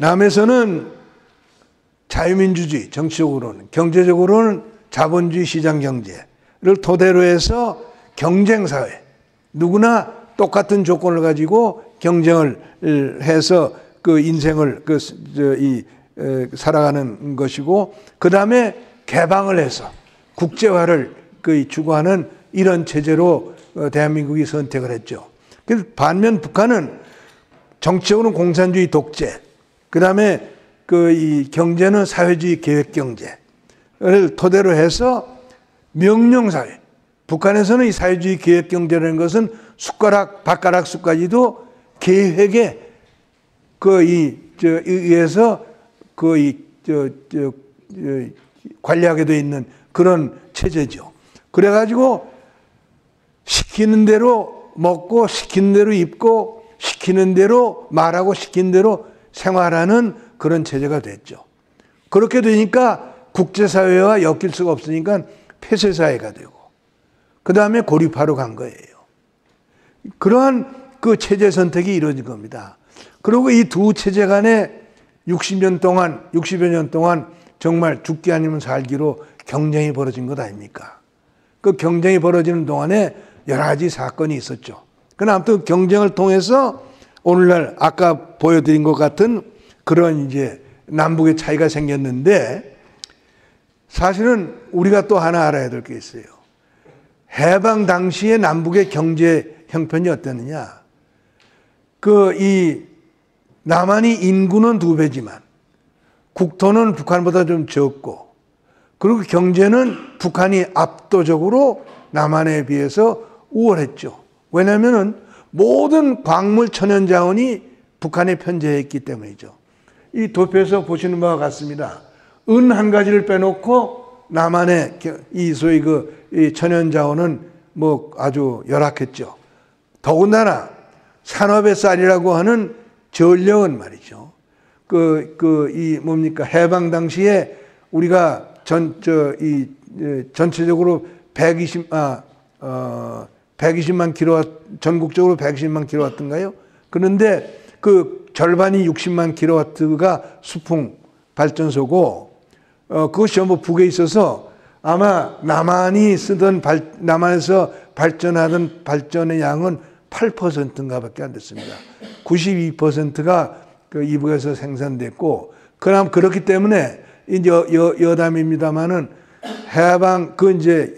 남에서는 자유민주주의, 정치적으로는, 경제적으로는 자본주의 시장 경제를 토대로 해서 경쟁사회, 누구나 똑같은 조건을 가지고 경쟁을 해서 그 인생을 살아가는 것이고, 그 다음에 개방을 해서 국제화를 추구하는 이런 체제로 대한민국이 선택을 했죠. 반면 북한은 정치적으로는 공산주의 독재, 그 다음에 이 경제는 사회주의 계획경제를 토대로 해서 명령사회. 북한에서는 이 사회주의 계획경제라는 것은 숟가락, 밥가락 수까지도 계획에 의해서 관리하게 되어 있는 그런 체제죠. 그래가지고 시키는 대로 먹고, 시키는 대로 입고, 시키는 대로 말하고, 시키는 대로 생활하는 그런 체제가 됐죠. 그렇게 되니까 국제사회와 엮일 수가 없으니까 폐쇄사회가 되고, 그 다음에 고립화로 간 거예요. 그러한 그 체제 선택이 이루어진 겁니다. 그리고 이 두 체제 간에 60여 년 동안 정말 죽기 아니면 살기로 경쟁이 벌어진 것 아닙니까? 그 경쟁이 벌어지는 동안에 여러 가지 사건이 있었죠. 그러나 아무튼 경쟁을 통해서 오늘날 아까 보여드린 것 같은 그런 이제 남북의 차이가 생겼는데, 사실은 우리가 또 하나 알아야 될 게 있어요. 해방 당시에 남북의 경제 형편이 어땠느냐? 이 남한이 인구는 2배지만 국토는 북한보다 좀 적고, 그리고 경제는 북한이 압도적으로 남한에 비해서 우월했죠. 왜냐하면 모든 광물 천연 자원이 북한에 편재해 있기 때문이죠. 이 도표에서 보시는 바와 같습니다. 은 한 가지를 빼놓고 남한의 이 소위 이 천연 자원은 뭐 아주 열악했죠. 더군다나 산업의 쌀이라고 하는 전력은 말이죠. 해방 당시에 우리가 전체적으로 120만 킬로와트, 전국적으로 120만 킬로와트인가요? 그런데 그 절반이 60만 킬로와트가 수풍 발전소고, 그것이 전부 북에 있어서 아마 남한에서 발전하던 발전의 양은 8%인가 밖에 안 됐습니다. 92%가 이북에서 생산됐고, 그렇기 때문에 이제 여담입니다만은 해방, 이제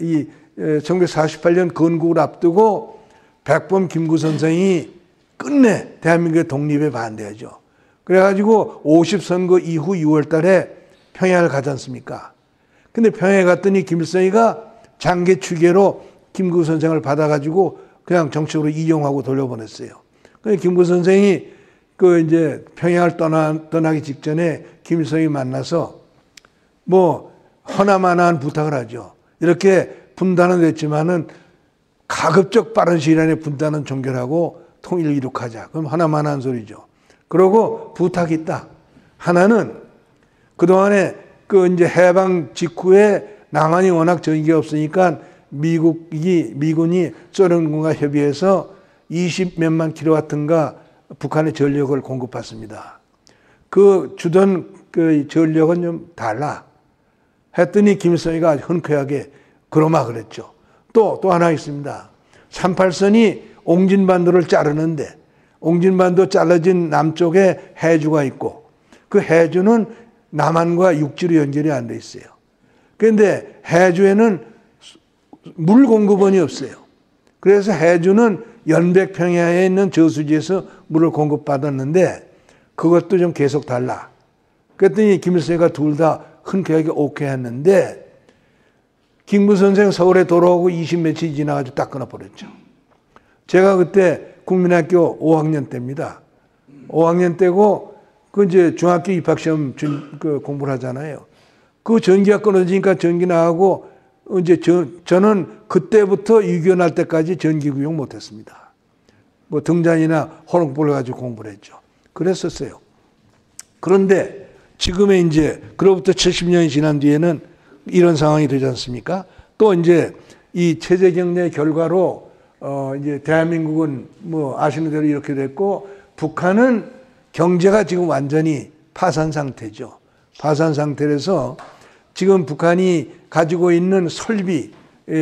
1948년 건국을 앞두고 백범 김구 선생이 끝내 대한민국의 독립에 반대하죠. 그래가지고 50선거 이후 6월 달에 평양을 가지 않습니까? 근데 평양에 갔더니 김일성이가 장계 추계로 김구 선생을 받아가지고 그냥 정치적으로 이용하고 돌려보냈어요. 그래서 김구 선생이 이제 평양을 떠나기 직전에 김일성이 만나서 뭐 허나마나한 부탁을 하죠. 이렇게 분단은 됐지만은 가급적 빠른 시일 안에 분단은 종결하고 통일을 이룩하자. 그럼 하나만한 소리죠. 그러고 부탁이 있다. 하나는 그동안에 이제 해방 직후에 남한이 워낙 전기가 없으니까 미군이 소련군과 협의해서 20몇만 킬로와트인가 북한의 전력을 공급받습니다. 주던 전력은 좀 달라. 했더니 김일성이가 흔쾌하게 그러마 그랬죠. 또 하나 있습니다. 38선이 옹진반도를 자르는데, 옹진반도 잘라진 남쪽에 해주가 있고, 그 해주는 남한과 육지로 연결이 안 돼 있어요. 그런데 해주에는 물 공급원이 없어요. 그래서 해주는 연백평야에 있는 저수지에서 물을 공급받았는데 그것도 좀 계속 달라. 그랬더니 김일성이가 둘 다 흔쾌하게 오케이 했는데, 김구 선생 서울에 돌아오고 20며칠 지나가지고 딱 끊어버렸죠. 제가 그때 국민학교 5학년 때입니다. 5학년 때고, 이제 중학교 입학시험 공부를 하잖아요. 그 전기가 끊어지니까 전기 나가고, 이제 저는 그때부터 6.25 날 때까지 전기 구용 못 했습니다. 뭐 등잔이나 호롱불을 가지고 공부를 했죠. 그랬었어요. 그런데 지금의 이제, 그로부터 70년이 지난 뒤에는 이런 상황이 되지 않습니까? 또 이제 이 체제 경례의 결과로 이제 대한민국은 뭐 아시는 대로 이렇게 됐고, 북한은 경제가 지금 완전히 파산 상태죠. 파산 상태라서 지금 북한이 가지고 있는 설비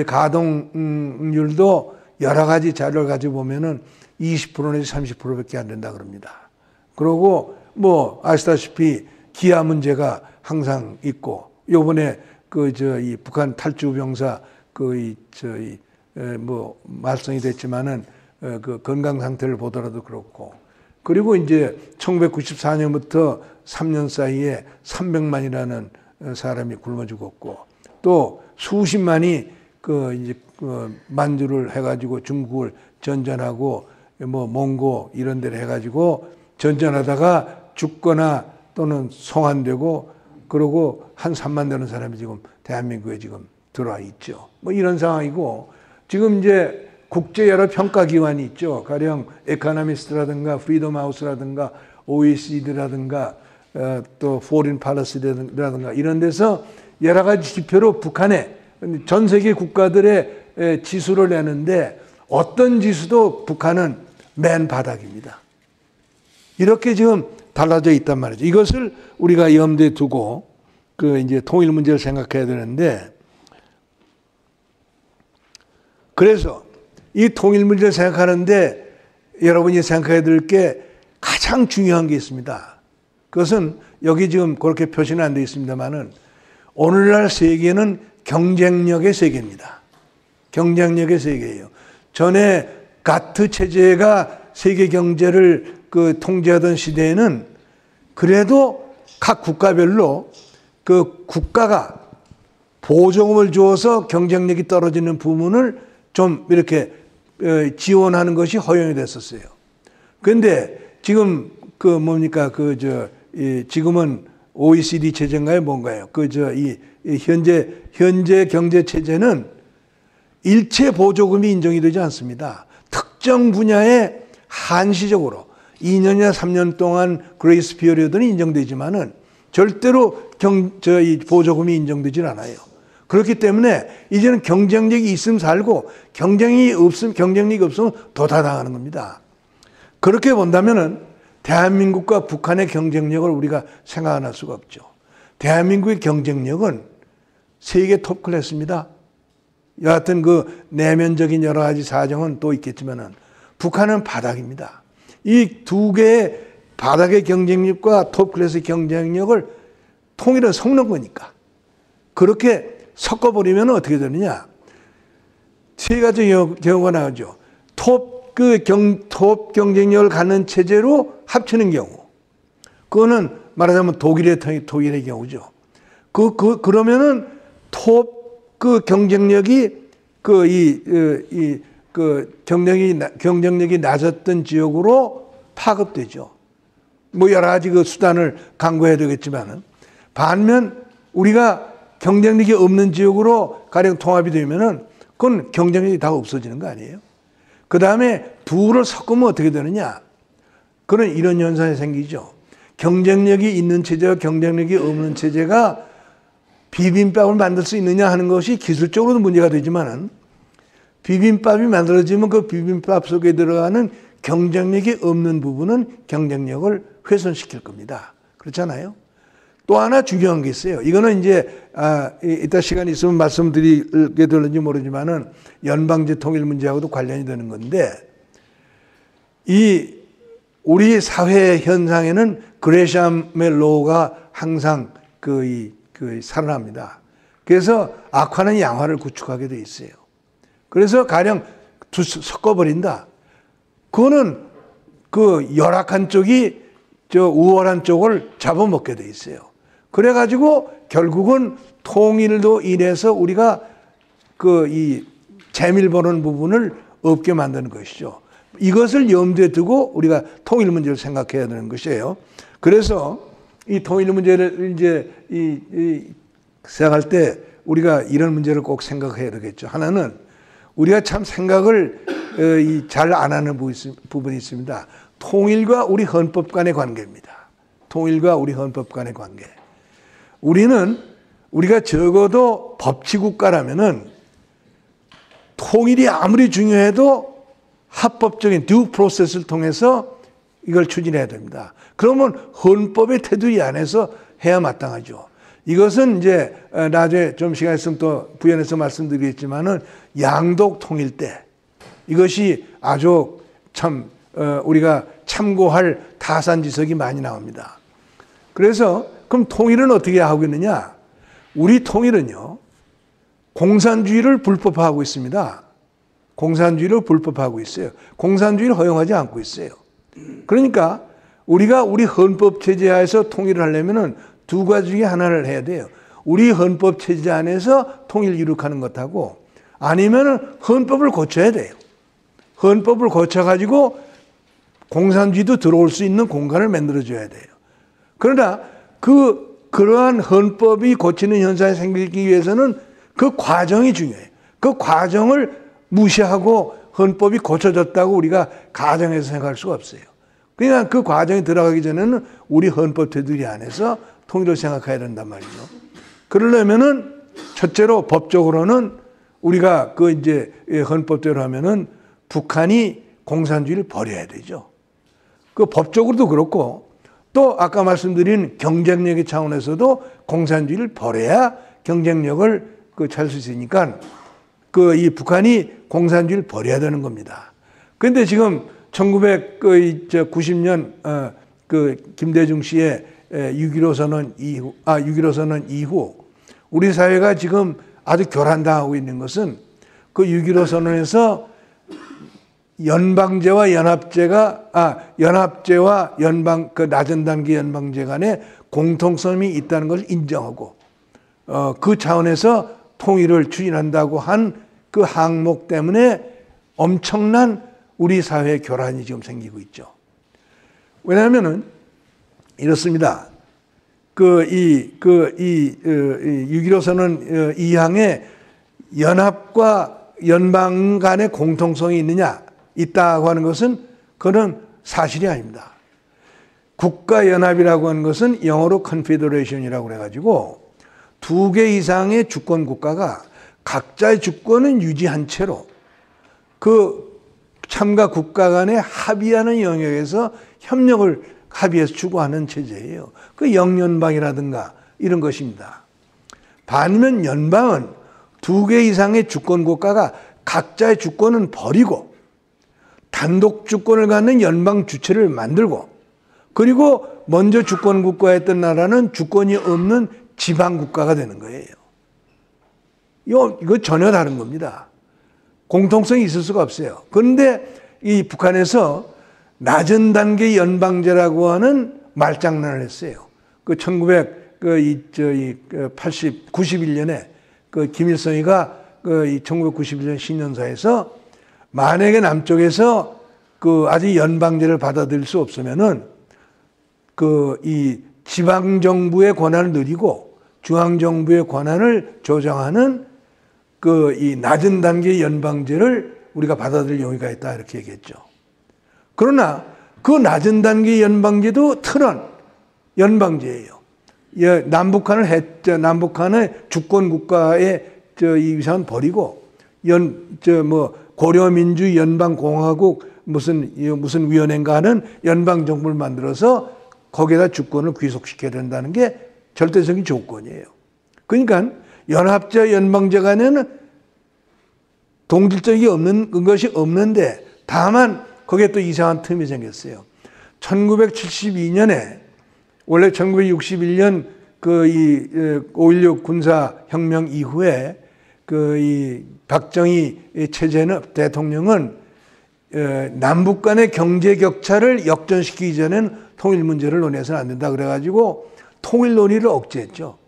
가동률도 여러 가지 자료를 가지고 보면은 20% 내지 30%밖에 안 된다 그럽니다. 그리고 뭐 아시다시피 기아 문제가 항상 있고 요번에 이 북한 탈주 병사 뭐 말썽이 됐지만은 그 건강 상태를 보더라도 그렇고 그리고 이제 1994년부터 3년 사이에 300만이라는 사람이 굶어 죽었고 또 수십만이 만주를 해가지고 중국을 전전하고 뭐 몽고 이런 데를 해가지고 전전하다가 죽거나 또는 송환되고 그러고 한 3만 되는 사람이 지금 대한민국에 지금 들어와 있죠. 뭐 이런 상황이고 지금 이제 국제 여러 평가 기관이 있죠. 가령 에코노미스트라든가 프리덤 하우스라든가 OECD라든가 또 포린 팔러시라든가 이런 데서 여러 가지 지표로 북한의 전 세계 국가들의 지수를 내는데 어떤 지수도 북한은 맨 바닥입니다. 이렇게 지금 달라져 있단 말이죠. 이것을 우리가 염두에 두고 이제 통일 문제를 생각해야 되는데 그래서 이 통일 문제를 생각하는데 여러분이 생각해야 될 게 가장 중요한 게 있습니다. 그것은 여기 지금 그렇게 표시는 안 되어 있습니다만은 오늘날 세계는 경쟁력의 세계입니다. 경쟁력의 세계예요. 전에 가트 체제가 세계 경제를 통제하던 시대에는 그래도 각 국가별로 그 국가가 보조금을 주어서 경쟁력이 떨어지는 부분을 좀 이렇게 지원하는 것이 허용이 됐었어요. 그런데 지금 지금은 OECD 체제인가요? 뭔가요? 현재 경제 체제는 일체 보조금이 인정이 되지 않습니다. 특정 분야에 한시적으로 2년이나 3년 동안 그레이스 피어리어드는 인정되지만은 절대로 보조금이 인정되질 않아요. 그렇기 때문에 이제는 경쟁력이 있으면 살고 경쟁력이 없으면 도타당하는 겁니다. 그렇게 본다면은 대한민국과 북한의 경쟁력을 우리가 생각 안 할 수가 없죠. 대한민국의 경쟁력은 세계 톱 클래스입니다. 여하튼 내면적인 여러 가지 사정은 또 있겠지만은 북한은 바닥입니다. 이 두 개의 바닥의 경쟁력과 톱 클래스의 경쟁력을 통일을 섞는 거니까. 그렇게 섞어버리면 어떻게 되느냐. 세 가지 경우가 나오죠. 톱 경쟁력을 갖는 체제로 합치는 경우. 그거는 말하자면 독일의 경우죠. 그러면은 톱 경쟁력이 경쟁력이 낮았던 지역으로 파급되죠. 뭐 여러 가지 수단을 강구해야 되겠지만은 반면 우리가 경쟁력이 없는 지역으로 가령 통합이 되면은 그건 경쟁력이 다 없어지는 거 아니에요? 그 다음에 둘을 섞으면 어떻게 되느냐? 그런 이런 현상이 생기죠. 경쟁력이 있는 체제와 경쟁력이 없는 체제가 비빔밥을 만들 수 있느냐 하는 것이 기술적으로도 문제가 되지만은 비빔밥이 만들어지면 그 비빔밥 속에 들어가는 경쟁력이 없는 부분은 경쟁력을 훼손시킬 겁니다. 그렇잖아요? 또 하나 중요한 게 있어요. 이거는 이제 이따 시간이 있으면 말씀드리게 될는지 모르지만은 연방제 통일 문제하고도 관련이 되는 건데 이 우리 사회 현상에는 그레샴의 로우가 항상 살아납니다. 그래서 악화는 양화를 구축하게 돼 있어요. 그래서 가령 섞어버린다. 그거는 열악한 쪽이 우월한 쪽을 잡아먹게 돼 있어요. 그래가지고 결국은 통일로 인해서 우리가 이 재미를 보는 부분을 없게 만드는 것이죠. 이것을 염두에 두고 우리가 통일 문제를 생각해야 되는 것이에요. 그래서 이 통일 문제를 이제 생각할 때 우리가 이런 문제를 꼭 생각해야 되겠죠. 하나는 우리가 참 생각을 잘 안 하는 부분이 있습니다. 통일과 우리 헌법 간의 관계입니다. 통일과 우리 헌법 간의 관계. 우리가 적어도 법치국가라면은 통일이 아무리 중요해도 합법적인 듀 프로세스를 통해서 이걸 추진해야 됩니다. 그러면 헌법의 테두리 안에서 해야 마땅하죠. 이것은 이제 나중에 좀 시간 있으면 또 부연해서 말씀드리겠지만은 양독 통일 때 이것이 아주 참 우리가 참고할 타산지석이 많이 나옵니다. 그래서 그럼 통일은 어떻게 하고 있느냐? 우리 통일은요, 공산주의를 불법화하고 있습니다. 공산주의를 불법화하고 있어요. 공산주의를 허용하지 않고 있어요. 그러니까 우리가 우리 헌법 체제 하에서 통일을 하려면은 두 가지 중에 하나를 해야 돼요. 우리 헌법 체제 안에서 통일 이룩하는 것하고 아니면은 헌법을 고쳐야 돼요. 헌법을 고쳐가지고 공산주의도 들어올 수 있는 공간을 만들어줘야 돼요. 그러나 그러한 헌법이 고치는 현상이 생기기 위해서는 그 과정이 중요해요. 그 과정을 무시하고 헌법이 고쳐졌다고 우리가 가정에서 생각할 수가 없어요. 그러니까 그 과정에 들어가기 전에는 우리 헌법 테두리 안에서 통일을 생각해야 된단 말이죠. 그러려면은 첫째로 법적으로는 우리가 그 이제 헌법대로 하면은 북한이 공산주의를 버려야 되죠. 그 법적으로도 그렇고 또 아까 말씀드린 경쟁력의 차원에서도 공산주의를 버려야 경쟁력을 찾을 수 있으니까 이 북한이 공산주의를 버려야 되는 겁니다. 그런데 지금 1990년 김대중 씨의 6.15 선언 이후 우리 사회가 지금 아주 교란당하고 있는 것은 그 6.15 선언에서 연방제와 연합제와 낮은 단계 연방제 간에 공통점이 있다는 것을 인정하고 그 차원에서 통일을 추진한다고 한 그 항목 때문에 엄청난 우리 사회의 교란이 지금 생기고 있죠. 왜냐하면은 이렇습니다. 6.15 선언 2항에 연합과 연방 간의 공통성이 있다고 하는 것은 그건 사실이 아닙니다. 국가연합이라고 하는 것은 영어로 confederation이라고 해가지고 두 개 이상의 주권 국가가 각자의 주권은 유지한 채로 그 참가 국가 간에 합의하는 영역에서 협력을 합의해서 추구하는 체제예요. 그 영연방이라든가 이런 것입니다. 반면 연방은 두 개 이상의 주권 국가가 각자의 주권은 버리고 단독 주권을 갖는 연방 주체를 만들고 그리고 먼저 주권 국가였던 나라는 주권이 없는 지방 국가가 되는 거예요. 이거 전혀 다른 겁니다. 공통성이 있을 수가 없어요. 그런데 이 북한에서 낮은 단계 연방제라고 하는 말장난을 했어요. 91년에 김일성이가 1991년 신년사에서 만약에 남쪽에서 아직 연방제를 받아들일 수 없으면은 이 지방 정부의 권한을 누리고 중앙 정부의 권한을 조정하는 이 낮은 단계 연방제를 우리가 받아들일 용의가 있다 이렇게 얘기했죠. 그러나 그 낮은 단계 연방제도 틀은 연방제예요. 남북한의 주권 국가의 이 위상은 버리고 고려민주 연방공화국 무슨 위원회인가 하는 연방 정부를 만들어서 거기에다 주권을 귀속시켜야 된다는 게 절대적인 조건이에요. 그러니까 연합제 연방제 간에는 동질적이 없는 것이 없는데 다만 거기에 또 이상한 틈이 생겼어요. 1972년에 원래 1961년 5.16 군사혁명 이후에 이 박정희 체제는 대통령은 남북 간의 경제 격차를 역전시키기 전에는 통일 문제를 논해서는 안 된다 그래가지고 통일 논의를 억제했죠.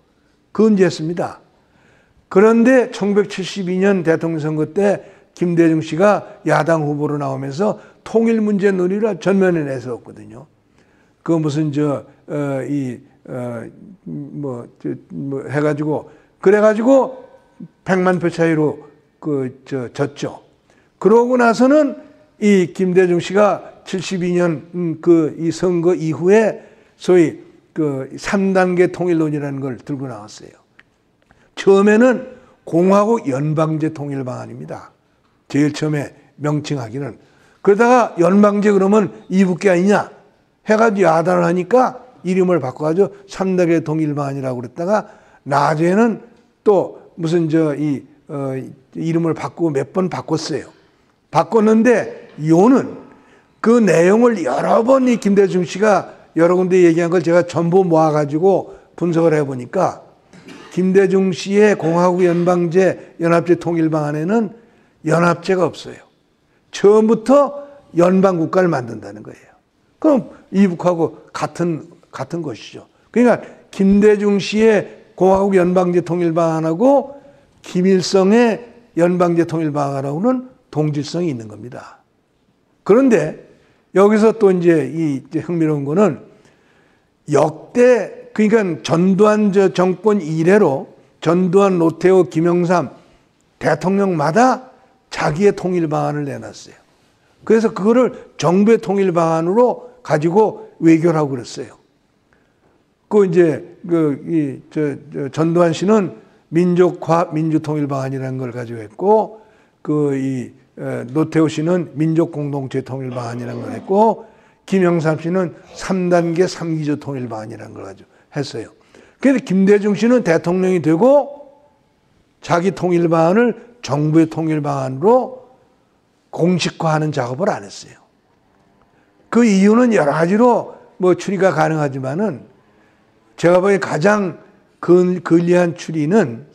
금지했습니다. 그런데 1972년 대통령 선거 때 김대중 씨가 야당 후보로 나오면서 통일 문제 논의를 전면에 내세웠거든요. 해가지고 그래가지고 100만 표 차이로 졌죠. 그러고 나서는 이 김대중 씨가 72년 이 선거 이후에 소위 3단계 통일론이라는 걸 들고 나왔어요. 처음에는 공화국 연방제 통일 방안입니다. 제일 처음에 명칭하기는. 그러다가 연방제 그러면 이북계 아니냐? 해가지고 야단을 하니까 이름을 바꿔가지고 삼덕의 통일방안이라고 그랬다가 나중에는 또 무슨 이름을 바꾸고 몇 번 바꿨어요. 바꿨는데 요는 그 내용을 여러 번 이 김대중 씨가 여러 군데 얘기한 걸 제가 전부 모아가지고 분석을 해보니까 김대중 씨의 공화국 연방제 연합제 통일방안에는 연합제가 없어요. 처음부터 연방국가를 만든다는 거예요. 그럼 이북하고 같은 것이죠. 그러니까 김대중 씨의 공화국 연방제 통일방안하고 김일성의 연방제 통일방안하고는 동질성이 있는 겁니다. 그런데 여기서 또 이제 흥미로운 거는 역대 그러니까 전두환 정권 이래로 전두환, 노태우, 김영삼 대통령마다 자기의 통일 방안을 내놨어요. 그래서 그거를 정부의 통일 방안으로 가지고 외교를 하고 그랬어요. 전두환 씨는 민족화, 민주통일 방안이라는 걸 가지고 했고, 노태우 씨는 민족공동체 통일 방안이라는 걸 했고, 김영삼 씨는 3단계 3기조 통일 방안이라는 걸 가지고 했어요. 그런데 김대중 씨는 대통령이 되고 자기 통일 방안을 정부의 통일 방안으로 공식화하는 작업을 안 했어요. 그 이유는 여러 가지로 추리가 가능하지만은 제가 보기에 가장 근리한 추리는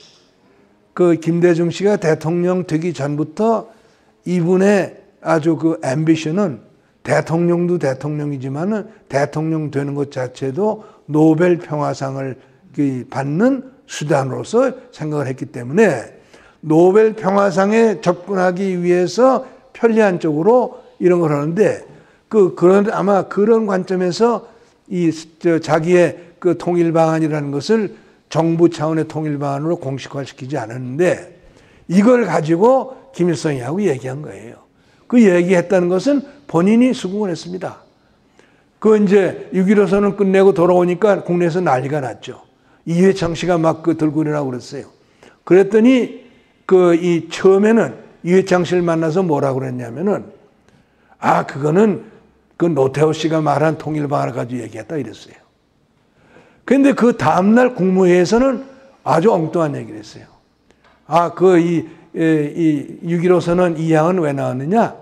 그 김대중 씨가 대통령 되기 전부터 이분의 아주 앰비션은 대통령도 대통령이지만은 대통령 되는 것 자체도 노벨 평화상을 받는 수단으로서 생각을 했기 때문에 노벨 평화상에 접근하기 위해서 편리한 쪽으로 이런 걸 하는데 아마 그런 관점에서 자기의 그 통일 방안이라는 것을 정부 차원의 통일 방안으로 공식화시키지 않았는데 이걸 가지고 김일성이하고 얘기한 거예요. 그 얘기했다는 것은 본인이 수긍을 했습니다. 이제 6.15선언 끝내고 돌아오니까 국내에서 난리가 났죠. 이회창 씨가 막 들고 일어나고 그랬어요. 그랬더니 처음에는 이회창 씨를 만나서 뭐라고 그랬냐면은 그거는 노태우 씨가 말한 통일 방안을 가지고 얘기했다 이랬어요. 그런데 그 다음날 국무회의에서는 아주 엉뚱한 얘기를 했어요. 6.15선언 이항은 왜 나왔느냐?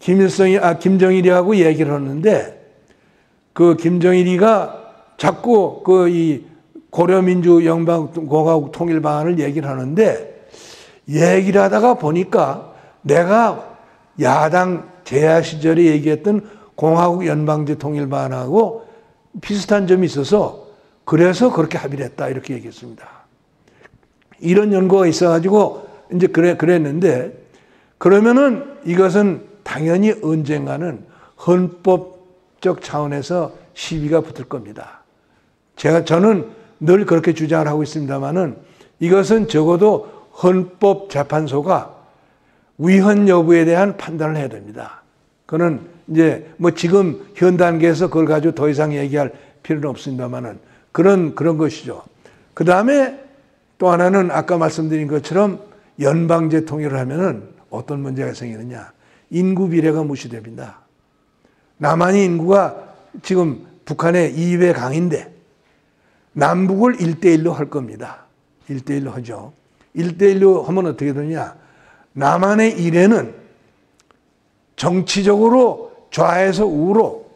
김정일이하고 얘기를 하는데 김정일이가 자꾸 고려민주연방공화국 통일 방안을 얘기를 하는데 얘기를 하다가 보니까 내가 야당 제야 시절에 얘기했던 공화국 연방제 통일 방안하고 비슷한 점이 있어서 그래서 그렇게 합의를 했다 이렇게 얘기했습니다. 이런 연구가 있어가지고 이제 그랬는데 그러면은 이것은 당연히 언젠가는 헌법적 차원에서 시비가 붙을 겁니다. 저는 늘 그렇게 주장을 하고 있습니다만은 이것은 적어도 헌법재판소가 위헌 여부에 대한 판단을 해야 됩니다. 그는 이제 지금 현 단계에서 그걸 가지고 더 이상 얘기할 필요는 없습니다만은 그런 것이죠. 그 다음에 또 하나는 아까 말씀드린 것처럼 연방제 통일을 하면은 어떤 문제가 생기느냐. 인구 비례가 무시됩니다. 남한의 인구가 지금 북한의 2배 강인데 남북을 1대1로 할 겁니다. 1대1로 하죠. 1대1로 하면 어떻게 되느냐. 남한의 1회는 정치적으로 좌에서 우로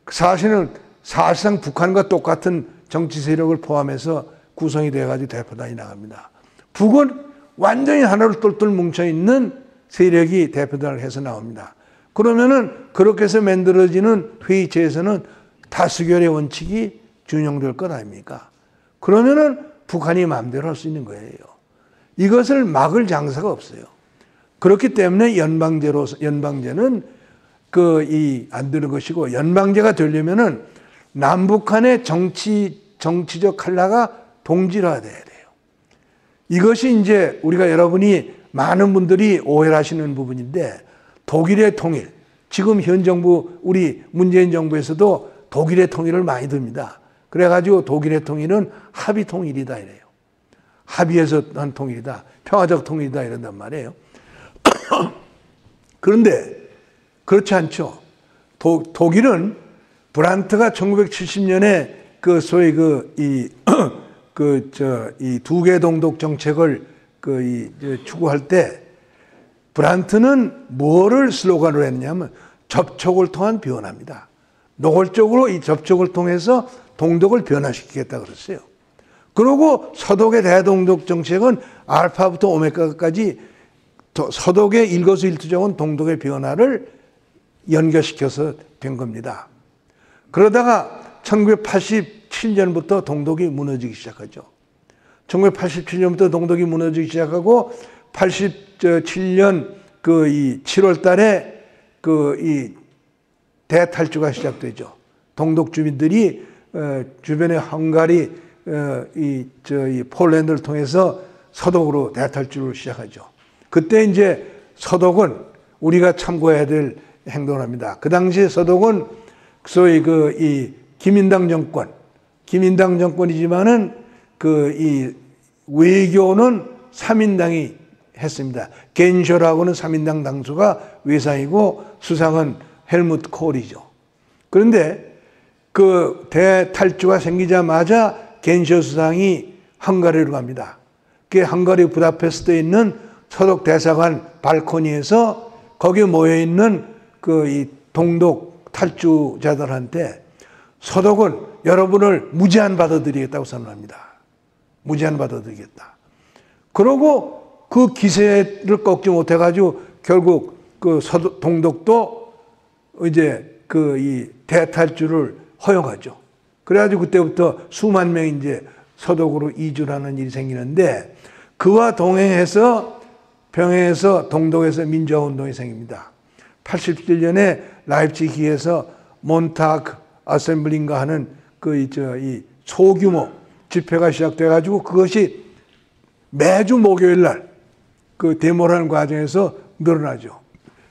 사실상 북한과 똑같은 정치 세력을 포함해서 구성이 되어가지고 대표단이 나갑니다. 북은 완전히 하나로 똘똘 뭉쳐있는 세력이 대표단을 해서 나옵니다. 그러면은 그렇게 해서 만들어지는 회의체에서는 다수결의 원칙이 준용될 것 아닙니까? 그러면은 북한이 마음대로 할 수 있는 거예요. 이것을 막을 장사가 없어요. 그렇기 때문에 연방제는 안 되는 것이고 연방제가 되려면은 남북한의 정치적 칼라가 동질화돼야 돼요. 이것이 이제 여러분이 많은 분들이 오해를 하시는 부분인데 독일의 통일, 지금 현 정부 우리 문재인 정부에서도 독일의 통일을 많이 듭니다. 그래가지고 독일의 통일은 합의 통일이다 이래요. 합의해서 한 통일이다. 평화적 통일이다 이런단 말이에요. 그런데 그렇지 않죠. 독일은 브란트가 1970년에 그 소위 이 두 개 동독 정책을 추구할 때 브란트는 뭐를 슬로건으로 했냐면 접촉을 통한 변화입니다. 노골적으로 이 접촉을 통해서 동독을 변화시키겠다 그랬어요. 그리고 서독의 대동독 정책은 알파부터 오메가까지 서독의 일거수일투족은 동독의 변화를 연결시켜서 된 겁니다. 그러다가 1987년부터 동독이 무너지기 시작하죠. 1987년부터 동독이 무너지기 시작하고 87년 이 7월 달에 이 대탈주가 시작되죠. 동독 주민들이 주변의 헝가리, 이 폴란드를 통해서 서독으로 대탈주를 시작하죠. 그때 이제 서독은 우리가 참고해야 될 행동을 합니다. 그 당시에 서독은 소위 이 기민당 정권이지만은 이 외교는 3인당이 했습니다. 겐쇼라고는 3인당 당수가 외상이고 수상은 헬무트 콜이죠. 그런데 그 대탈주가 생기자마자 겐쇼 수상이 헝가리로 갑니다. 그게 헝가리 부다페스트에 있는 서독 대사관 발코니에서 거기에 모여 있는 이 동독 탈주자들한테 서독은 여러분을 무제한 받아들이겠다고 선언합니다. 무제한 받아들이겠다. 그러고 그 기세를 꺾지 못해가지고 결국 동독도 이제 이 대탈주를 허용하죠. 그래가지고 그때부터 수만 명이 이제 서독으로 이주를 하는 일이 생기는데 그와 병행해서 동독에서 민주화운동이 생깁니다. 87년에 라입치히에서 몬타크 어셈블링가 하는 이 소규모 집회가 시작돼가지고 그것이 매주 목요일 날 데모를 하는 과정에서 늘어나죠.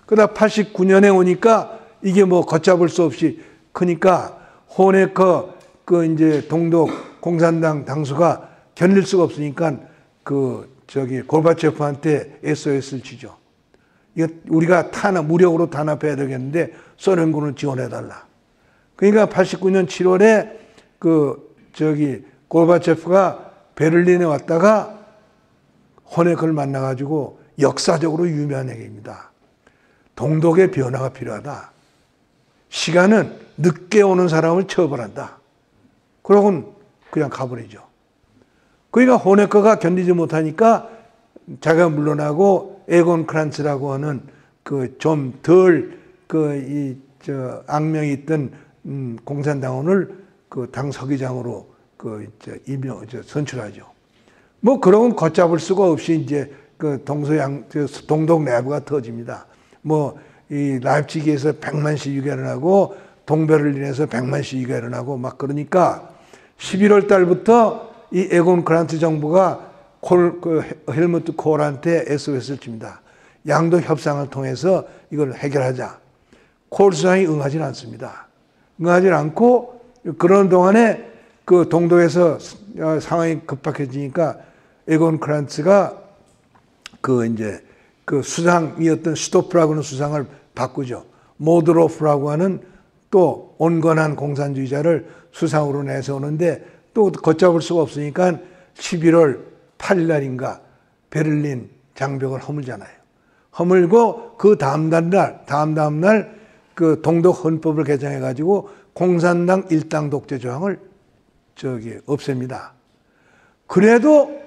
그러다 89년에 오니까 이게 뭐 걷잡을 수 없이 크니까 호네커 이제 동독 공산당 당수가 견딜 수가 없으니까 골바체프한테 SOS를 치죠. 이거 우리가 무력으로 탄압해야 되겠는데 소련군을 지원해달라. 그러니까 89년 7월에 골바체프가 베를린에 왔다가 호네커를 만나가지고 역사적으로 유명한 얘기입니다. 동독의 변화가 필요하다. 시간은 늦게 오는 사람을 처벌한다. 그러고는 그냥 가버리죠. 그러니까 호네커가 견디지 못하니까 자기가 물러나고 에곤 크란츠라고 하는 좀 덜 악명이 있던 공산당원을 당 서기장으로 선출하죠. 뭐 그러면 걷잡을 수가 없이 이제 동독 내부가 터집니다. 뭐 이 라입치히에서 100만 시위가 일어나고 동베를린에서 100만 시위가 일어나고 막 그러니까 11월 달부터 이 에곤 크란츠 정부가 헬무트 콜한테 SOS를 칩니다. 양도 협상을 통해서 이걸 해결하자. 콜 수상이 응하지 않습니다. 응하지 않고 그런 동안에 동독에서 상황이 급박해지니까 에곤 크란츠가 수상이었던 슈토프라고 하는 수상을 바꾸죠. 모드로프라고 하는 또 온건한 공산주의자를 수상으로 내세우는데 또 걷잡을 수가 없으니까 11월 8일 날인가 베를린 장벽을 허물잖아요. 허물고 그 다음 날 동독 헌법을 개정해가지고 공산당 일당 독재 조항을 없앱니다. 그래도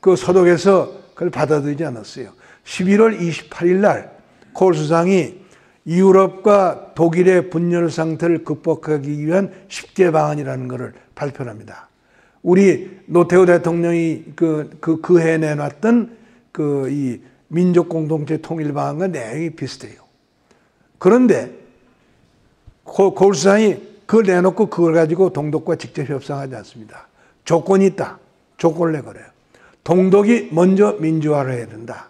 서독에서 그걸 받아들이지 않았어요. 11월 28일 날 콜 수상이 유럽과 독일의 분열 상태를 극복하기 위한 10개 방안이라는 것을 발표합니다. 우리 노태우 대통령이 그 해에 내놨던 이 민족 공동체 통일 방안과 내용이 비슷해요. 그런데 콜 수상이 그걸 내놓고 그걸 가지고 동독과 직접 협상하지 않습니다. 조건이 있다. 조건을 내걸어요. 동독이 먼저 민주화를 해야 된다.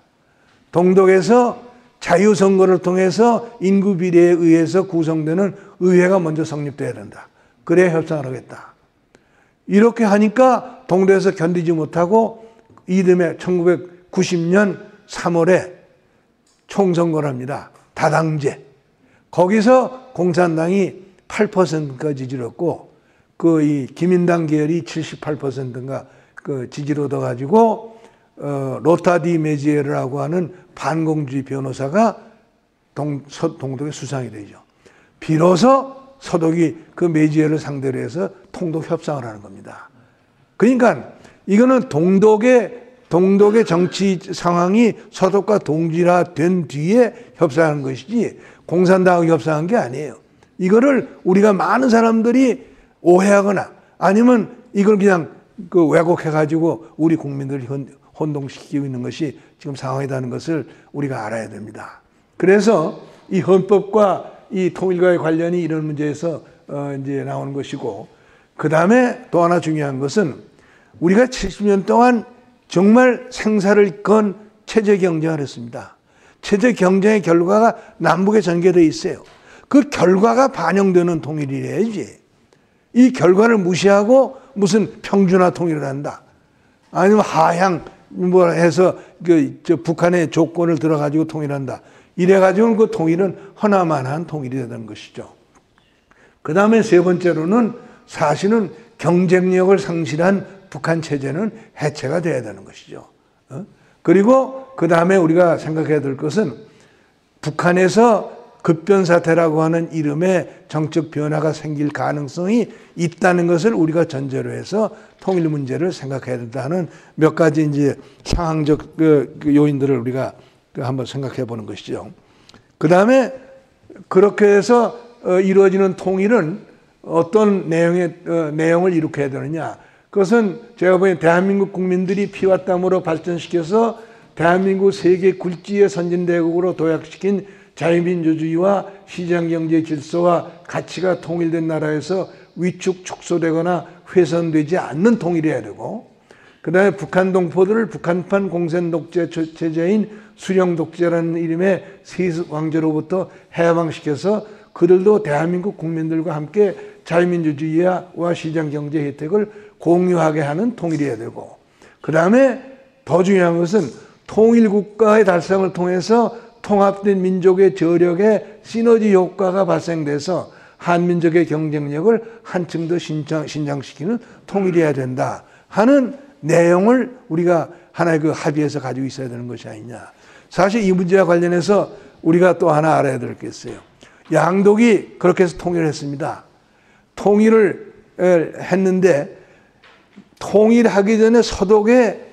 동독에서 자유선거를 통해서 인구 비례에 의해서 구성되는 의회가 먼저 성립돼야 된다. 그래야 협상을 하겠다. 이렇게 하니까 동독에서 견디지 못하고 이듬해 1990년 3월에 총선거를 합니다. 다당제. 거기서 공산당이 8%가 지지를 얻고 그 이 기민당 계열이 78%인가 그 지지를 얻어가지고 로타 디 메지에르라고 하는 반공주의 변호사가 동독의 수상이 되죠. 비로소 서독이 그 메지에르를 상대로 해서 통독 협상을 하는 겁니다. 그러니까 이거는 동독의 정치 상황이 서독과 동질화된 뒤에 협상한 것이지 공산당하고 협상한 게 아니에요. 이거를 우리가 많은 사람들이 오해하거나 아니면 이걸 그냥 그 왜곡해가지고 우리 국민들을 혼동시키고 있는 것이 지금 상황이라는 것을 우리가 알아야 됩니다. 그래서 이 헌법과 이 통일과의 관련이 이런 문제에서 이제 나오는 것이고, 그 다음에 또 하나 중요한 것은 우리가 70년 동안 정말 생사를 건 체제 경쟁을 했습니다. 체제 경쟁의 결과가 남북에 전개되어 있어요. 그 결과가 반영되는 통일이래야지. 이 결과를 무시하고 무슨 평준화 통일을 한다. 아니면 하향 뭐 해서 북한의 조건을 들어가지고 통일한다. 이래가지고는 그 통일은 허나만한 통일이 되는 것이죠. 그 다음에 세 번째로는 사실은 경쟁력을 상실한 북한 체제는 해체가 돼야 되는 것이죠. 그리고 그 다음에 우리가 생각해야 될 것은 북한에서 급변사태라고 하는 이름의 정책 변화가 생길 가능성이 있다는 것을 우리가 전제로 해서 통일 문제를 생각해야 된다는 몇 가지 이제 상황적 요인들을 우리가 한번 생각해 보는 것이죠. 그 다음에 그렇게 해서 이루어지는 통일은 어떤 내용을 이룩해야 되느냐. 그것은 제가 보기엔 대한민국 국민들이 피와 땀으로 발전시켜서 대한민국 세계 굴지의 선진대국으로 도약시킨 자유민주주의와 시장경제 질서와 가치가 통일된 나라에서 위축, 축소되거나 훼손되지 않는 통일이어야 되고, 그 다음에 북한 동포들을 북한판 공산 독재 체제인 수령 독재라는 이름의 세습 왕조로부터 해방시켜서 그들도 대한민국 국민들과 함께 자유민주주의와 시장경제 혜택을 공유하게 하는 통일이어야 되고, 그 다음에 더 중요한 것은 통일국가의 달성을 통해서 통합된 민족의 저력의 시너지 효과가 발생돼서 한민족의 경쟁력을 한층 더 신장시키는 통일이어야 된다 하는 내용을 우리가 하나의 그 합의에서 가지고 있어야 되는 것이 아니냐. 사실 이 문제와 관련해서 우리가 또 하나 알아야 될 게 있어요. 양독이 그렇게 해서 통일을 했습니다. 통일을 했는데 통일하기 전에 서독의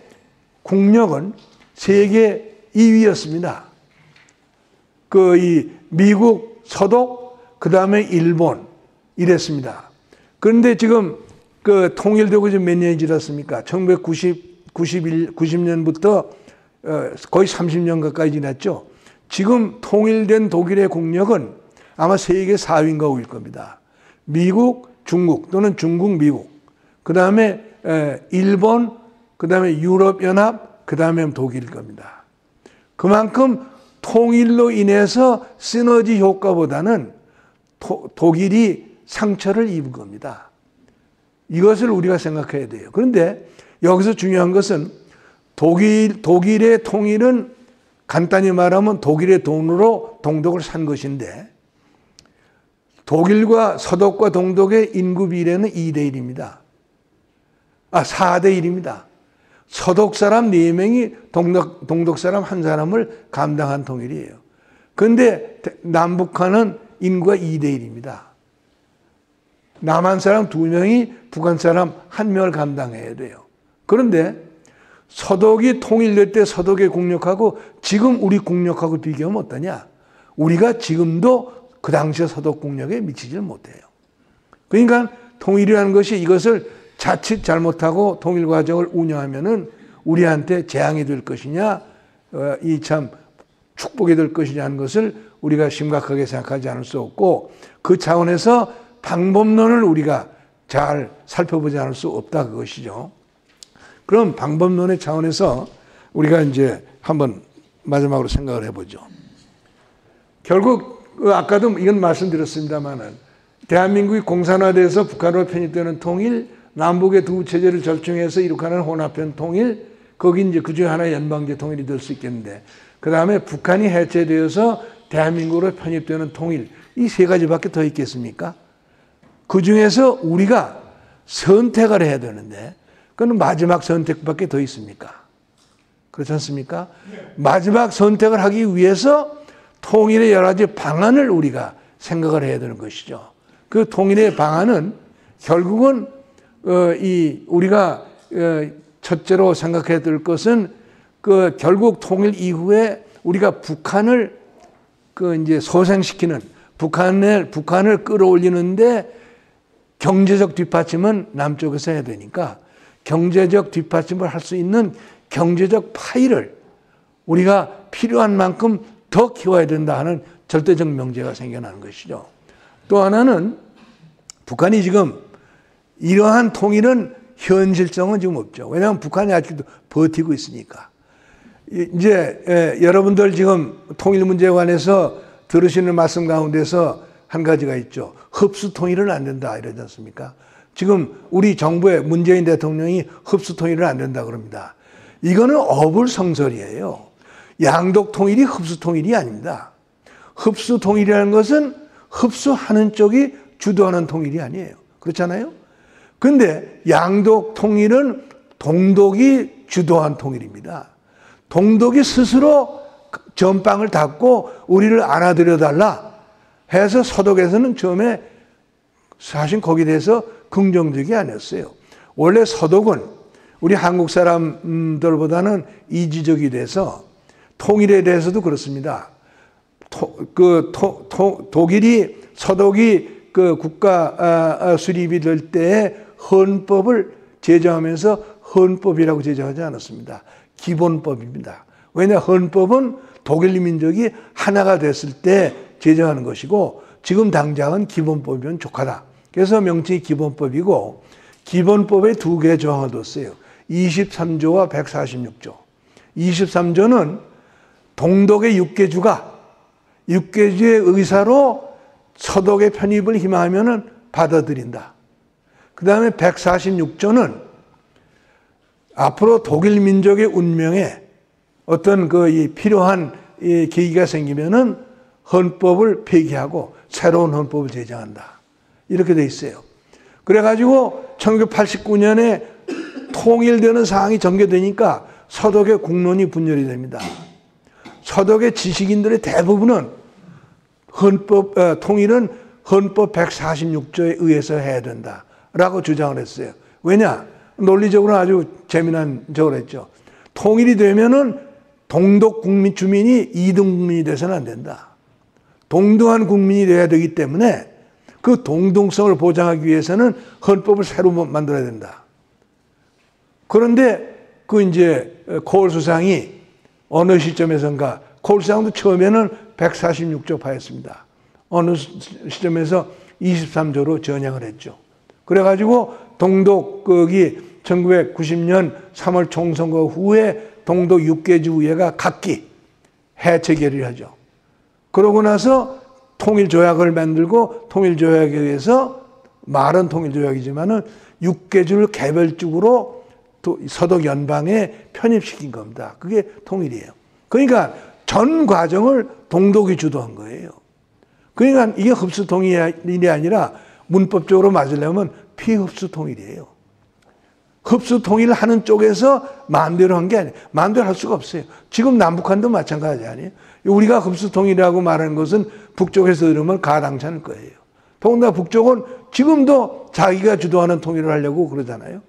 국력은 세계 2위였습니다. 이 미국, 서독, 그 다음에 일본 이랬습니다. 그런데 지금 통일되고 지금 몇 년이 지났습니까? 1990년부터 거의 30년 가까이 지났죠. 지금 통일된 독일의 국력은 아마 세계 4위인가 5위일 겁니다. 미국, 중국 또는 중국, 미국, 그 다음에 일본, 그 다음에 유럽연합, 그 다음에 독일일 겁니다. 그만큼 통일로 인해서 시너지 효과보다는 독일이 상처를 입은 겁니다. 이것을 우리가 생각해야 돼요. 그런데 여기서 중요한 것은 독일의 통일은 간단히 말하면 독일의 돈으로 동독을 산 것인데, 독일과 서독과 동독의 인구 비례는 2대 1입니다. 4대 1입니다. 서독 사람 4명이 동독 사람 1사람을 감당한 통일이에요. 그런데 남북한은 인구가 2대 1입니다. 남한 사람 2명이 북한 사람 1명을 감당해야 돼요. 그런데 서독이 통일될 때 서독의 국력하고 지금 우리 국력하고 비교하면 어떠냐? 우리가 지금도 그 당시의 서독 국력에 미치질 못해요. 그러니까 통일이라는 것이 이것을 자칫 잘못하고 통일 과정을 운영하면은 우리한테 재앙이 될 것이냐, 이 참 축복이 될 것이냐 하는 것을 우리가 심각하게 생각하지 않을 수 없고, 그 차원에서 방법론을 우리가 잘 살펴보지 않을 수 없다 그것이죠. 그럼 방법론의 차원에서 우리가 이제 한번 마지막으로 생각을 해보죠. 결국 아까도 이건 말씀드렸습니다만은 대한민국이 공산화돼서 북한으로 편입되는 통일, 남북의 두 체제를 절충해서 이룩하는 혼합형 통일, 거기 이제 그 중에 하나의 연방제 통일이 될 수 있겠는데, 그 다음에 북한이 해체되어서 대한민국으로 편입되는 통일, 이 세 가지밖에 더 있겠습니까? 그 중에서 우리가 선택을 해야 되는데 그건 마지막 선택밖에 더 있습니까? 그렇지 않습니까? 마지막 선택을 하기 위해서 통일의 여러 가지 방안을 우리가 생각을 해야 되는 것이죠. 그 통일의 방안은 결국은 우리가 첫째로 생각해야 될 것은 결국 통일 이후에 우리가 북한을 이제 소생시키는 북한을 끌어올리는데 경제적 뒷받침은 남쪽에서 해야 되니까 경제적 뒷받침을 할 수 있는 경제적 파이를 우리가 필요한 만큼 더 키워야 된다 하는 절대적 명제가 생겨나는 것이죠. 또 하나는 북한이 지금 이러한 통일은 현실성은 지금 없죠. 왜냐하면 북한이 아직도 버티고 있으니까. 이제 여러분들 지금 통일 문제에 관해서 들으시는 말씀 가운데서 한 가지가 있죠. 흡수 통일은 안 된다 이러지 않습니까? 지금 우리 정부의 문재인 대통령이 흡수 통일은 안 된다 그럽니다. 이거는 어불성설이에요. 양독 통일이 흡수 통일이 아닙니다. 흡수 통일이라는 것은 흡수하는 쪽이 주도하는 통일이 아니에요. 그렇잖아요? 근데 양독 통일은 동독이 주도한 통일입니다. 동독이 스스로 전방을 닫고 우리를 안아들여 달라 해서 서독에서는 처음에 사실 거기에 대해서 긍정적이 아니었어요. 원래 서독은 우리 한국 사람들보다는 이지적이 돼서 통일에 대해서도 그렇습니다. 독일이 서독이 국가 수립이 될 때에 헌법을 제정하면서 헌법이라고 제정하지 않았습니다. 기본법입니다. 왜냐 헌법은 독일 민족이 하나가 됐을 때 제정하는 것이고 지금 당장은 기본법이면 족하다. 그래서 명칭이 기본법이고 기본법에 두 개의 조항을 뒀어요. 23조와 146조. 23조는 동독의 육개주가 육개주의 의사로 서독의 편입을 희망하면 받아들인다. 그 다음에 146조는 앞으로 독일 민족의 운명에 어떤 필요한 계기가 생기면은 헌법을 폐기하고 새로운 헌법을 제정한다. 이렇게 돼 있어요. 그래가지고 1989년에 통일되는 사항이 전개되니까 서독의 국론이 분열이 됩니다. 서독의 지식인들의 대부분은 통일은 헌법 146조에 의해서 해야 된다라고 주장을 했어요. 왜냐? 논리적으로 아주 재미난 적을 했죠. 통일이 되면은 동독 국민 주민이 2등 국민이 돼서는 안 된다. 동등한 국민이 돼야 되기 때문에 그 동등성을 보장하기 위해서는 헌법을 새로 만들어야 된다. 그런데 이제 코올 수상이 어느 시점에선가 코올 수상도 처음에는 146조 파였습니다. 어느 시점에서 23조로 전향을 했죠. 그래가지고 동독이 1990년 3월 총선거 후에 동독 6개주 의회가 각기 해체 결의하죠. 그러고 나서 통일조약을 만들고 통일조약에 의해서 말은 통일조약이지만은 6개주를 개별적으로 서독 연방에 편입시킨 겁니다. 그게 통일이에요. 그러니까 전 과정을 동독이 주도한 거예요. 그러니까 이게 흡수 통일이 아니라 문법적으로 맞으려면 피흡수 통일이에요. 흡수 통일을 하는 쪽에서 마음대로 한 게 아니에요. 마음대로 할 수가 없어요. 지금 남북한도 마찬가지 아니에요. 우리가 흡수 통일이라고 말하는 것은 북쪽에서 들으면 가당찮을 거예요. 더군다나 북쪽은 지금도 자기가 주도하는 통일을 하려고 그러잖아요.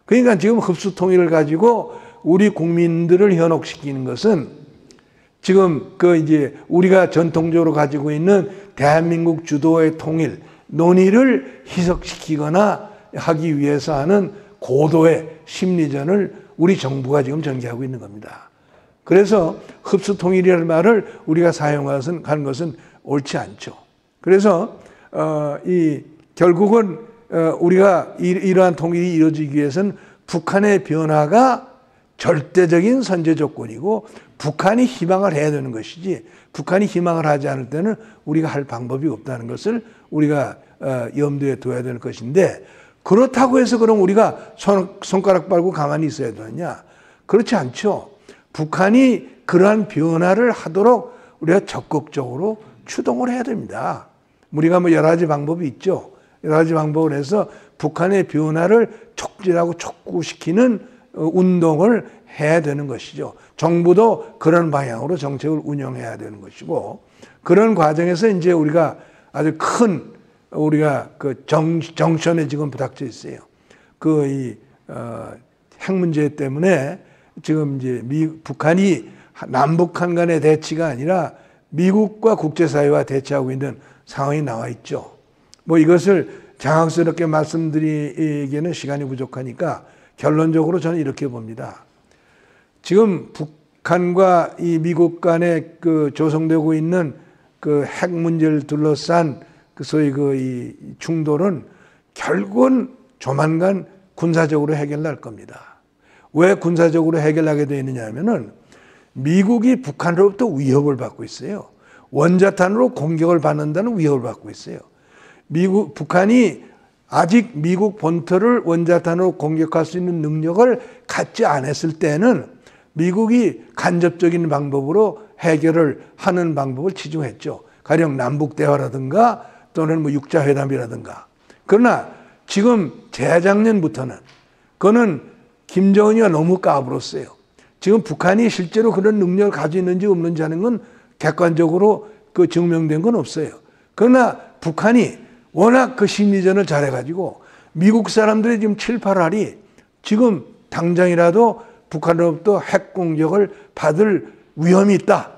그러니까 지금 흡수 통일을 가지고 우리 국민들을 현혹시키는 것은 지금 이제 우리가 전통적으로 가지고 있는 대한민국 주도의 통일 논의를 희석시키거나 하기 위해서 하는 고도의 심리전을 우리 정부가 지금 전개하고 있는 겁니다. 그래서 흡수 통일이라는 말을 우리가 사용하는 것은 옳지 않죠. 그래서 결국은 우리가 이러한 통일이 이루어지기 위해서는 북한의 변화가 절대적인 선제 조건이고 북한이 희망을 해야 되는 것이지 북한이 희망을 하지 않을 때는 우리가 할 방법이 없다는 것을 우리가 염두에 둬야 될 것인데 그렇다고 해서 그럼 우리가 손가락 빨고 가만히 있어야 되느냐? 그렇지 않죠. 북한이 그러한 변화를 하도록 우리가 적극적으로 추동을 해야 됩니다. 우리가 뭐 여러 가지 방법이 있죠. 여러 가지 방법을 해서 북한의 변화를 촉진하고 촉구시키는 운동을 해야 되는 것이죠. 정부도 그런 방향으로 정책을 운영해야 되는 것이고, 그런 과정에서 이제 우리가 아주 큰 우리가 그 정션에 지금 부닥쳐 있어요. 핵 문제 때문에 지금 이제 북한이 남북한 간의 대치가 아니라 미국과 국제사회와 대치하고 있는 상황이 나와 있죠. 뭐 이것을 장황스럽게 말씀드리기에는 시간이 부족하니까 결론적으로 저는 이렇게 봅니다. 지금 북한과 이 미국 간에 그 조성되고 있는 그 핵 문제를 둘러싼 그 소위 이 충돌은 결국은 조만간 군사적으로 해결날 겁니다. 왜 군사적으로 해결하게 되어 있느냐 하면은 미국이 북한으로부터 위협을 받고 있어요. 원자탄으로 공격을 받는다는 위협을 받고 있어요. 북한이 아직 미국 본토를 원자탄으로 공격할 수 있는 능력을 갖지 않았을 때는 미국이 간접적인 방법으로 해결을 하는 방법을 치중했죠. 가령 남북 대화라든가 또는 뭐 육자회담이라든가. 그러나 지금 재작년부터는 그거는 김정은이가 너무 까불었어요. 지금 북한이 실제로 그런 능력을 가지고 있는지 없는지 하는 건 객관적으로 그 증명된 건 없어요. 그러나 북한이 워낙 그 심리전을 잘해가지고 미국 사람들이 지금 7, 8알이 지금 당장이라도 북한으로부터 핵 공격을 받을 위험이 있다.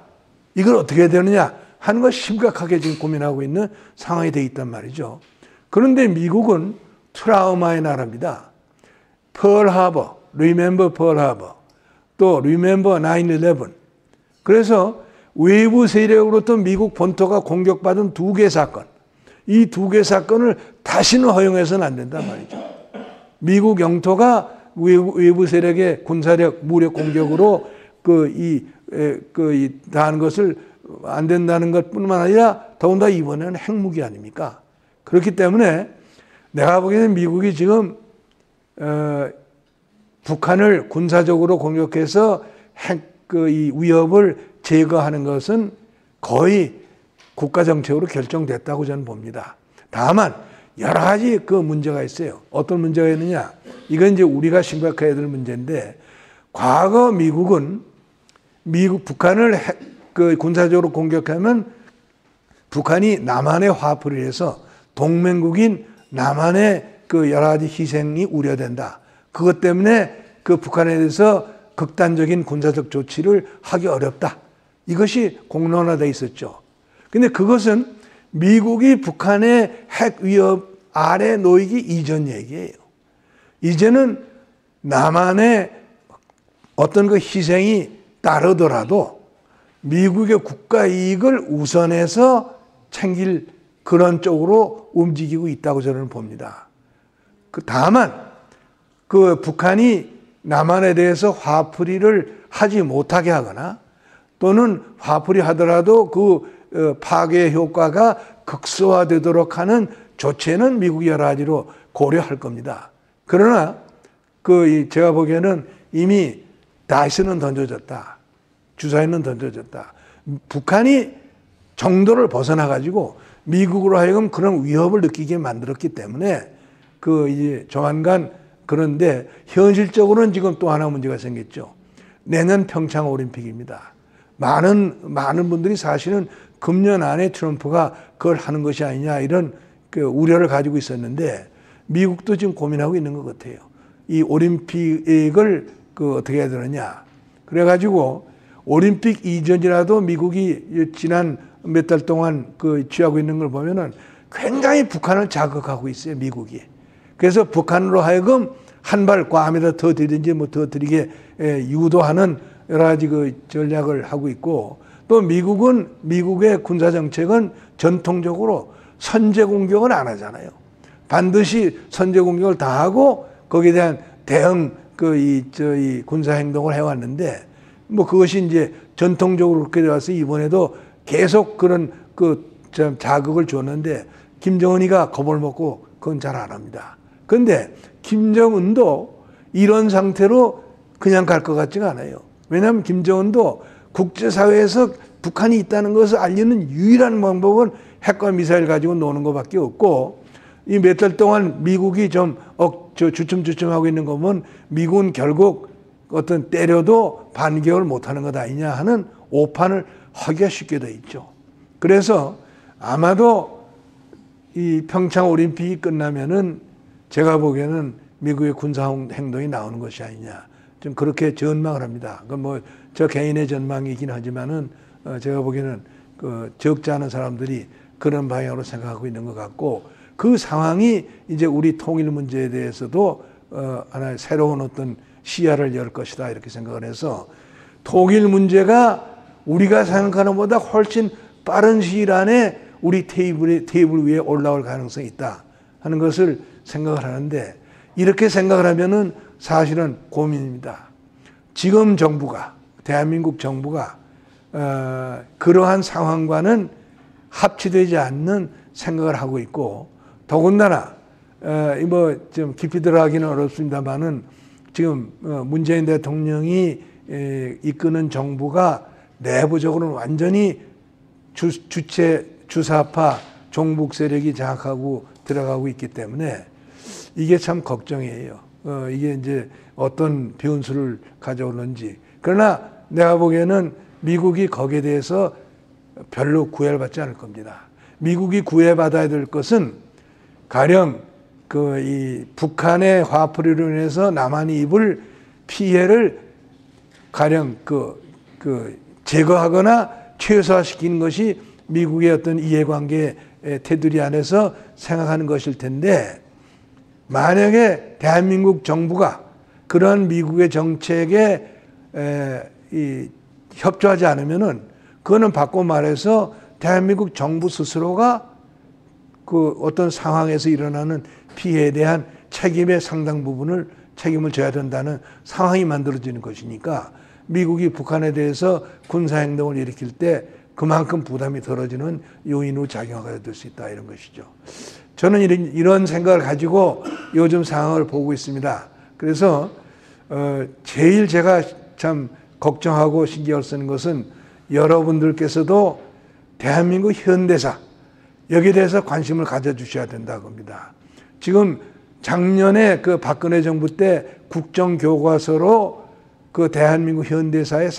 이걸 어떻게 해야 되느냐 하는 걸 심각하게 지금 고민하고 있는 상황이 돼 있단 말이죠. 그런데 미국은 트라우마의 나라입니다. 펄하버, 리멤버 펄하버, 또 리멤버 9/11. 그래서 외부 세력으로부터 미국 본토가 공격받은 2개 사건, 이 2개 사건을 다시는 허용해서는 안 된단 말이죠. 미국 영토가 외부 세력의 군사력, 무력 공격으로 다한 것을 안 된다는 것 뿐만 아니라 더군다나 이번에는 핵무기 아닙니까? 그렇기 때문에 내가 보기에는 미국이 지금 북한을 군사적으로 공격해서 이 위협을 제거하는 것은 거의 국가 정책으로 결정됐다고 저는 봅니다. 다만 여러 가지 그 문제가 있어요. 어떤 문제가 있느냐? 이건 이제 우리가 심각해야 될 문제인데, 과거 미국은 북한을 군사적으로 공격하면 북한이 남한에 화풀이를 해서 동맹국인 남한의 그 여러 가지 희생이 우려된다. 그것 때문에 그 북한에 대해서 극단적인 군사적 조치를 하기 어렵다. 이것이 공론화되어 있었죠. 근데 그것은 미국이 북한의 핵 위협 아래 놓이기 이전 얘기예요. 이제는 남한의 어떤 그 희생이 따르더라도 미국의 국가 이익을 우선해서 챙길 그런 쪽으로 움직이고 있다고 저는 봅니다. 다만 그 북한이 남한에 대해서 화풀이를 하지 못하게 하거나 또는 화풀이 하더라도 그 파괴 효과가 극소화되도록 하는 조치는 미국이 여러 가지로 고려할 겁니다. 그러나 제가 보기에는 이미 다이스는 던져졌다. 주사위는 던져졌다. 북한이 정도를 벗어나가지고 미국으로 하여금 그런 위협을 느끼게 만들었기 때문에 이제 조만간, 그런데 현실적으로는 지금 또 하나 문제가 생겼죠. 내년 평창 올림픽입니다. 많은 분들이 사실은 금년 안에 트럼프가 그걸 하는 것이 아니냐 이런 우려를 가지고 있었는데 미국도 지금 고민하고 있는 것 같아요. 이 올림픽을 어떻게 해야 되느냐. 그래가지고 올림픽 이전이라도 미국이 지난 몇 달 동안 취하고 있는 걸 보면은 굉장히 북한을 자극하고 있어요, 미국이. 그래서 북한으로 하여금 한 발 꽈함에다 더 들이든지 뭐 더 들이게 유도하는 여러 가지 전략을 하고 있고, 또 미국의 군사 정책은 전통적으로 선제 공격을 안 하잖아요. 반드시 선제 공격을 다 하고 거기에 대한 대응 군사 행동을 해왔는데, 뭐 그것이 이제 전통적으로 그렇게 되어서 이번에도 계속 그런 자극을 줬는데 김정은이가 겁을 먹고 그건 잘 안 합니다. 그런데 김정은도 이런 상태로 그냥 갈 것 같지가 않아요. 왜냐하면 김정은도 국제사회에서 북한이 있다는 것을 알리는 유일한 방법은 핵과 미사일 가지고 노는 것밖에 없고, 이 몇 달 동안 미국이 좀 주춤주춤하고 있는 거 보면 미국은 결국 어떤 때려도 반격을 못하는 것 아니냐 하는 오판을 하기가 쉽게 돼 있죠. 그래서 아마도 이 평창 올림픽이 끝나면은 제가 보기에는 미국의 군사 행동이 나오는 것이 아니냐, 좀 그렇게 전망을 합니다. 그 뭐 저 개인의 전망이긴 하지만은 제가 보기에는 그 적지 않은 사람들이 그런 방향으로 생각하고 있는 것 같고, 그 상황이 이제 우리 통일 문제에 대해서도 하나의 새로운 어떤 시야를 열 것이다 이렇게 생각을 해서, 통일 문제가 우리가 생각하는 것보다 훨씬 빠른 시일 안에 우리 테이블 위에 올라올 가능성이 있다 하는 것을 생각을 하는데, 이렇게 생각을 하면은 사실은 고민입니다. 지금 정부가, 대한민국 정부가 그러한 상황과는 합치되지 않는 생각을 하고 있고, 더군다나 뭐 좀 깊이 들어가기는 어렵습니다만은 지금 문재인 대통령이 이끄는 정부가 내부적으로는 완전히 주사파 종북 세력이 장악하고 들어가고 있기 때문에 이게 참 걱정이에요. 이게 이제 어떤 변수를 가져오는지. 그러나 내가 보기에는 미국이 거기에 대해서 별로 구애를 받지 않을 겁니다. 미국이 구애받아야 될 것은 가령 이 북한의 화풀이로 인해서 남한이 입을 피해를 가령 제거하거나 최소화시키는 것이 미국의 어떤 이해관계 테두리 안에서 생각하는 것일 텐데, 만약에 대한민국 정부가 그런 미국의 정책에 협조하지 않으면은, 그거는 바꿔 말해서 대한민국 정부 스스로가 그 어떤 상황에서 일어나는 피해에 대한 책임의 상당 부분을 책임을 져야 된다는 상황이 만들어지는 것이니까, 미국이 북한에 대해서 군사행동을 일으킬 때 그만큼 부담이 덜어지는 요인으로 작용하게 될 수 있다, 이런 것이죠. 저는 이런 생각을 가지고 요즘 상황을 보고 있습니다. 그래서 제일 제가 참 걱정하고 신경을 쓰는 것은, 여러분들께서도 대한민국 현대사, 여기에 대해서 관심을 가져주셔야 된다고 합니다. 지금 작년에 그 박근혜 정부 때 국정교과서로 그 대한민국 현대사의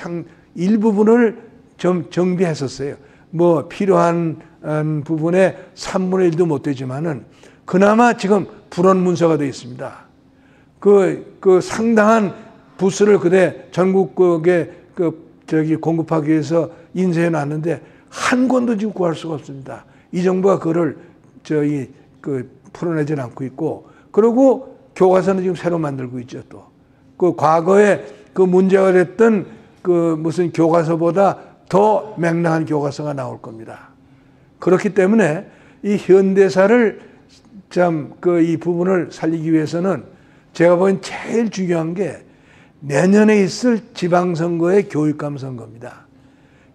일부분을 좀 정비했었어요. 뭐 필요한 부분에 3분의 1도 못 되지만은 그나마 지금 불원 문서가 되어 있습니다. 그 상당한 부스를 그대 전국에 공급하기 위해서 인쇄해 놨는데 한 권도 지금 구할 수가 없습니다. 이 정부가 그거를 풀어내지 않고 있고, 그리고 교과서는 지금 새로 만들고 있죠. 또 그 과거에 그 문제가 됐던 그 무슨 교과서보다 더 맹랑한 교과서가 나올 겁니다. 그렇기 때문에 이 현대사를 참 이 부분을 살리기 위해서는 제가 보기엔 제일 중요한 게 내년에 있을 지방선거의 교육감 선거입니다.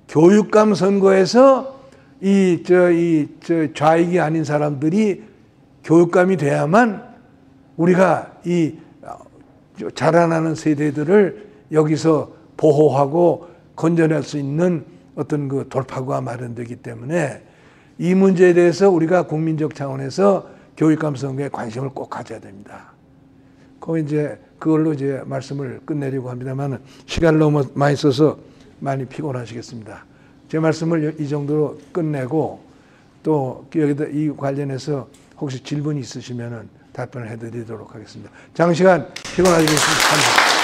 교육감 선거에서 좌익이 아닌 사람들이 교육감이 돼야만 우리가 이 자라나는 세대들을 여기서 보호하고 건져낼 수 있는 어떤 그 돌파구가 마련되기 때문에, 이 문제에 대해서 우리가 국민적 차원에서 교육감 선거에 관심을 꼭 가져야 됩니다. 그걸로 이제 말씀을 끝내려고 합니다만, 시간을 너무 많이 써서 많이 피곤하시겠습니다. 제 말씀을 이 정도로 끝내고, 또 여기다 이 관련해서 혹시 질문이 있으시면은 답변을 해드리도록 하겠습니다. 장시간 피곤하시겠습니다. 감사합니다.